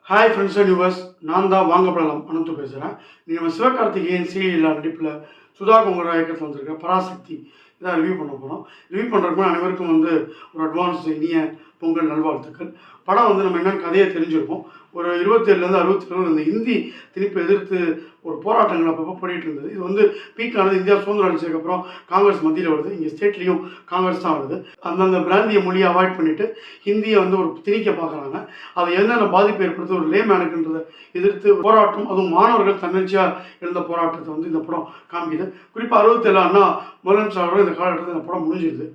Hi friends and viewers, நான் தான் வாங்கப்படலாம் அனந்து பேசுகிறேன். நீ நம்ம சிவகார்த்திகேயன் சீரியலில் நடிப்பில் சுதா கொங்கரா இயக்கத்தில் வந்திருக்க பராசக்தி இதான் ரிவ்யூ பண்ண போகிறோம். ரிவ்யூ பண்ணுறதுக்கு அனைவருக்கும் ஒரு அட்வான்ஸ் இனிய பொங்கல் நல்வாழ்த்துக்கள். படம் நம்ம என்னென்னு கதையை தெரிஞ்சிருப்போம். ஒரு 27லேருந்து 67 இந்த ஹிந்தி திணிப்பு எதிர்த்து ஒரு போராட்டங்கள் அப்பப்போ போயிட்டு இருந்தது. இது பீக்கானது இந்தியா சுதந்திரம் அளிச்சதுக்கப்புறம் காங்கிரஸ் மத்தியில் வருது. இங்கே ஸ்டேட்லேயும் காங்கிரஸ் தான் வருது. அந்தந்த பிராந்திய மொழியை அவாய்ட் பண்ணிவிட்டு ஹிந்தியை ஒரு திணிக்க பார்க்குறாங்க. அதை என்னென்ன பாதிப்பு ஏற்படுத்த ஒரு லேமேனுக்குன்றதை எதிர்த்து போராட்டம், அதுவும் மாணவர்கள் தன்னெழுச்சியாக எழுந்த போராட்டத்தை இந்த படம் காமிக்குது. குறிப்பாக 67 அண்ணா முதலமைச்சரோட இந்த காலகட்டத்தில் இந்த படம் முடிஞ்சிருது.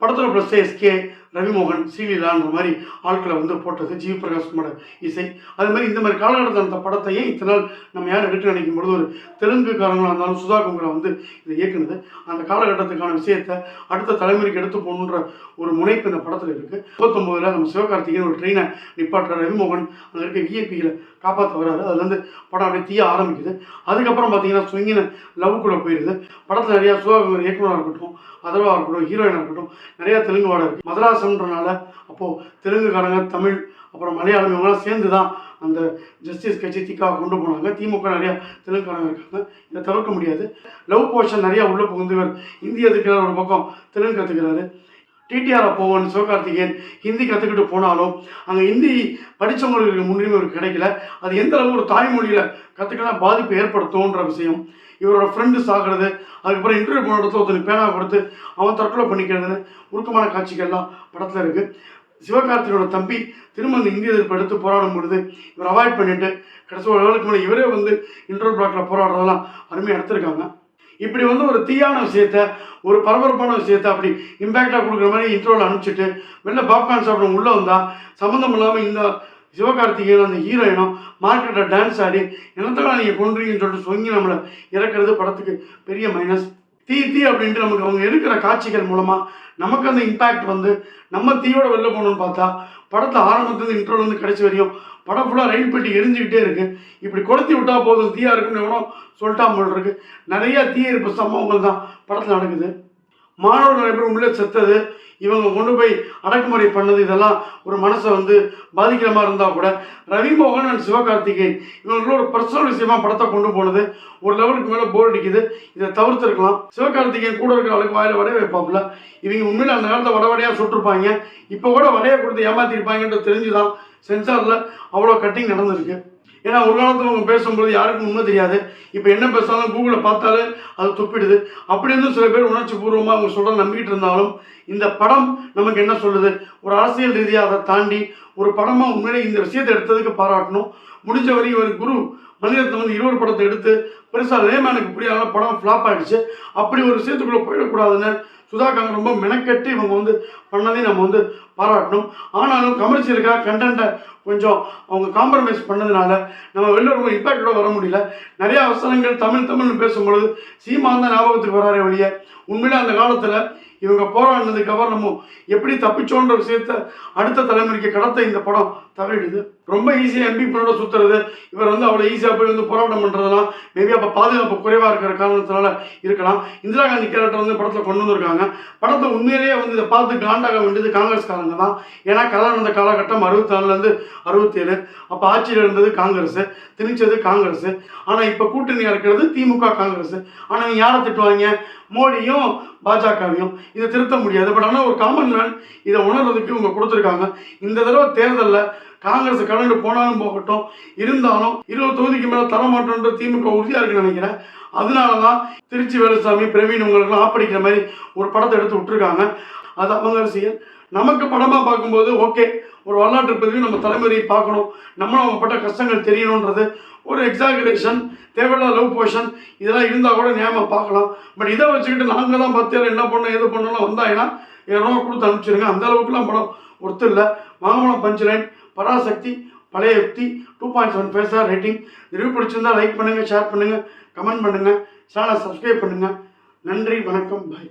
படத்தில் ப்ளஸ் எஸ்கே, ரவிமோகன், ஸ்ரீலீலான்ற மாதிரி ஆட்களை போட்டது ஜி பிரகாஷ்குமாரோட இசை. அது மாதிரி இந்த மாதிரி காலகட்டத்தில் அந்த படத்தை இத்தனை நாள் நம்ம யார் எடுக்க நினைக்கும் பொழுது ஒரு தெலுங்குக்காரங்களாக இருந்தாலும் சுதா கொங்கரா இதை இயக்குனது. அந்த காலகட்டத்துக்கான விஷயத்தை அடுத்த தலைமுறைக்கு எடுத்து போகணுன்ற ஒரு முனைப்பு இந்த படத்தில் இருக்குது. 1999 நம்ம சிவகார்த்திகேயன் ஒரு ட்ரெயினை நிப்பாட்டுற ரவிமோகன் அங்கே இருக்க விஐபிகளை காப்பாற்ற வராது. அதுலேருந்து படம் அப்படியே தீய ஆரம்பிக்குது. அதுக்கப்புறம் பார்த்தீங்கன்னா ஸ்விங்கின லவ்க்குள்ளே போயிடுது. படத்தில் நிறையா சுதா கொங்கரா இயக்குனராக இருக்கட்டும், அதர்வா இருக்கட்டும், ஹீரோயினாக இருக்கட்டும், நிறையா தெலுங்கு வாடகை இருக்குது. மதராசன்றனால அப்போது தெலுங்குக்காரங்க, தமிழ், அப்புறம் மலையாளம் இவங்களாம் சேர்ந்து தான் அந்த ஜஸ்டிஸ் கட்சி திக்காக கொண்டு போனாங்க. திமுக நிறையா தெலுங்குக்காரங்க இருக்காங்க, இதை தவிர்க்க முடியாது. லவ் போர்ஷன் நிறையா உள்ளே புகுந்தவர் இந்தி எதுக்கிறார், ஒரு பக்கம் தெலுங்கு கற்றுக்கிறாரு. டிடிஆர் அப்போவன் சிவகார்த்திகேயன் ஹிந்தி கற்றுக்கிட்டு போனாலும் அங்கே ஹிந்தி படித்தவங்களுக்கு முன்னுரிமை அவருக்கு கிடைக்கல. அது எந்த அளவு ஒரு தாய்மொழியில் கற்றுக்கலாம் பாதிப்பு ஏற்படுத்தும்ன்ற விஷயம். இவரோட ஃப்ரெண்டு சாகிறது, அதுக்கப்புறம் இன்டர்வியூ போன இடத்துல ஒருத்தனுக்கு பேனா கொடுத்து அவன் தற்கொலை பண்ணிக்கிறதுன்னு உருக்கமான காட்சிகள்லாம் படத்தில் இருக்குது. சிவகார்த்திகோட தம்பி திரும்ப அந்த இந்திய எதிர்ப்பு எடுத்து போராடும் பொழுது இவர் அவாய்ட் பண்ணிட்டு கடைசி ஒரு லெவலுக்கு மேலே இவரே இன்டர்வல் பிளாக்கில் போராடுறதெல்லாம் அருமையாக எடுத்திருக்காங்க. இப்படி ஒரு தீயான விஷயத்த, ஒரு பரபரப்பான விஷயத்த அப்படி இம்பேக்டாக கொடுக்குற மாதிரி இன்டர்வல் அனுப்பிச்சிட்டு வெளில பாப்கார்ன் சாப்பிட உள்ளே வந்தால் சம்மந்தம் இல்லாமல் இந்த சிவகார்த்திகேயன் அந்த ஹீரோயினும் மார்க்கெட்டில் டான்ஸ் ஆடி என்னத்தான் நீங்கள் கொண்டுறீங்கன்னு சொல்லிட்டு சொங்கி நம்மளை இறக்குறது படத்துக்கு பெரிய மைனஸ். தீ அப்படின்ட்டு நமக்கு அவங்க எடுக்கிற காட்சிகள் மூலமாக நமக்கு அந்த இம்பேக்ட் நம்ம தீயோட வெளில போகணுன்னு பார்த்தா படத்தை ஆரம்பத்துலேருந்து இன்ட்ரோலேருந்து கடைசி வரையும் படம் ஃபுல்லாக ரயில் பெட்டி எரிஞ்சுக்கிட்டே இருக்குது. இப்படி கொளுத்தி விட்டால் போதும் தீயாக இருக்குன்னு எவனோ சொல்லிட்டா போல் இருக்குது. நிறையா தீயெரிப்பு சம்பவங்கள் தான் படத்தில் நடக்குது. மாணவர்கள் நிறைய பேர் உள்ளே செத்தது, இவங்க கொண்டு போய் அடக்குமுறை பண்ணது, இதெல்லாம் ஒரு மனசை பாதிக்கிற மாதிரி இருந்தால் கூட ரவிமோகன் அண்ட் சிவகார்த்திகேயன் இவங்களோட ஒரு பர்சனல் விஷயமா படத்தை கொண்டு போனது ஒரு லெவலுக்கு மேலே போர் அடிக்குது. இதை தவிர்த்துருக்கலாம். சிவகார்த்திகேயன் கூட இருக்கிற ஆளுக்கு வாயில் வடைய வைப்பாப்புல. இவங்க உண்மையில் அந்த காலத்தை வடையாக சுட்டிருப்பாங்க. இப்போ கூட வடையை கொடுத்து ஏமாற்றிருப்பாங்கன்றது தெரிஞ்சுதான் சென்சாரில் அவ்வளோ கட்டிங் நடந்திருக்கு. ஏன்னா ஒரு காலத்தில் அவங்க பேசும்போது யாருக்கும் உண்மை தெரியாது. இப்போ என்ன பேசாலும் கூகுளில் பார்த்தாலே அது துப்பிடுது. அப்படி சில பேர் உணர்ச்சி பூர்வமாக அவங்க சொல்கிற நம்பிக்கிட்டு இருந்தாலும் இந்த படம் நமக்கு என்ன சொல்லுது, ஒரு அரசியல் ரீதியாக அதை தாண்டி ஒரு படமாக உண்மையிலே இந்த விஷயத்தை எடுத்ததுக்கு பாராட்டணும். முடிஞ்ச வரையும் ஒரு குரு மணிரத்னம் 20 படத்தை எடுத்து பெருசாக லேமேனுக்கு புரியாத படம் ஃப்ளாப் ஆகிடுச்சு. அப்படி ஒரு விஷயத்துக்குள்ளே போயிடக்கூடாதுன்னு சுதாகாங்க ரொம்ப மெனக்கெட்டு இவங்க பண்ணதையும் நம்ம பாராட்டணும். ஆனாலும் கமர்ஷியலுக்காக கண்டென்ட்டை கொஞ்சம் அவங்க காம்ப்ரமைஸ் பண்ணதுனால நம்ம வெளில ரொம்ப இம்பேக்டோட வர முடியல. நிறையா அவசரங்கள் தமிழ்னு பேசும்பொழுது சீமான் தான் ஞாபகத்துக்கு வராரே ஒழிய உண்மையிலே அந்த காலத்தில் இவங்க போராடினதுக்கப்புறம் நம்ம எப்படி தப்பிச்சோன்ற விஷயத்த அடுத்த தலைமுறைக்கு கடத்த இந்த படம் தவறிடுது. ரொம்ப ஈஸியாக எம்பி பண்ணோட சுற்றுறது, இவர் அவ்வளோ ஈஸியாக போய் போராட்டம் பண்ணுறதுலாம் மேபி அப்போ பாதுகாப்பு குறைவாக இருக்கிற காரணத்தினால இருக்கலாம். இந்திரா காந்தி கேரக்டர் படத்தில் கொண்டு வந்திருக்காங்க. படத்தை உண்மையிலேயே இதை பார்த்து காண்டாக வேண்டியது காங்கிரஸ்காரங்க தான். ஏன்னா கதை நடந்த காலகட்டம் 64லேருந்து 67. அப்போ ஆட்சியில் இருந்தது காங்கிரஸ், திணிச்சது காங்கிரஸ். ஆனால் இப்போ கூட்டணியாக இருக்கிறது திமுக காங்கிரஸ். ஆனால் இவங்க யாரை திட்டுவாங்க, மோடியும் பாஜகவையும். இதை திருத்த முடியாது. பட் ஆனால் ஒரு காமன் மேன் இதை உணர்றதுக்கு இவங்க கொடுத்துருக்காங்க. இந்த தடவை தேர்தலில் காங்கிரஸ் கலந்து போனாலும் போகட்டும், இருந்தாலும் 20 தொகுதிக்கு மேலே தரமாட்டோன்ற திமுக உறுதியாக இருக்குன்னு நினைக்கிறேன். அதனால தான் திருச்சி வேலுசாமி, பிரவீன் இவங்களுக்குலாம் ஆப்படிக்கிற மாதிரி ஒரு படத்தை எடுத்து விட்டுருக்காங்க. அது அவங்க அரசியல். நமக்கு படமாக பார்க்கும்போது ஓகே, ஒரு வரலாற்று பதிவு நம்ம தலைமுறையை பார்க்கணும், நம்மளும் அவங்க பட்ட கஷ்டங்கள் தெரியணுன்றது ஒரு எக்ஸாகரேஷன், தேவையில்லாத லவ் போர்ஷன் இதெல்லாம் இருந்தால் கூட ஞாபகம் பார்க்கலாம். பட் இதை வச்சுக்கிட்டு நாங்கள் தான் 10 என்ன பண்ணோம் எது பண்ணோம்லாம் வந்தாங்கன்னா ரூபா கொடுத்து அனுப்பிச்சிருங்க. அந்த அளவுக்குலாம் படம் ஒருத்தர் இல்லை. வாங்கலாம் பஞ்ச்லைன், பராசக்தி, பழைய யுக்தி, 2.75 ரேட்டிங். ரிவ்யூ பிடிச்சிருந்தா லைக் பண்ணுங்கள், ஷேர் பண்ணுங்கள், கமெண்ட் பண்ணுங்கள், சேனலை சப்ஸ்கிரைப் பண்ணுங்கள். நன்றி, வணக்கம், பாய்.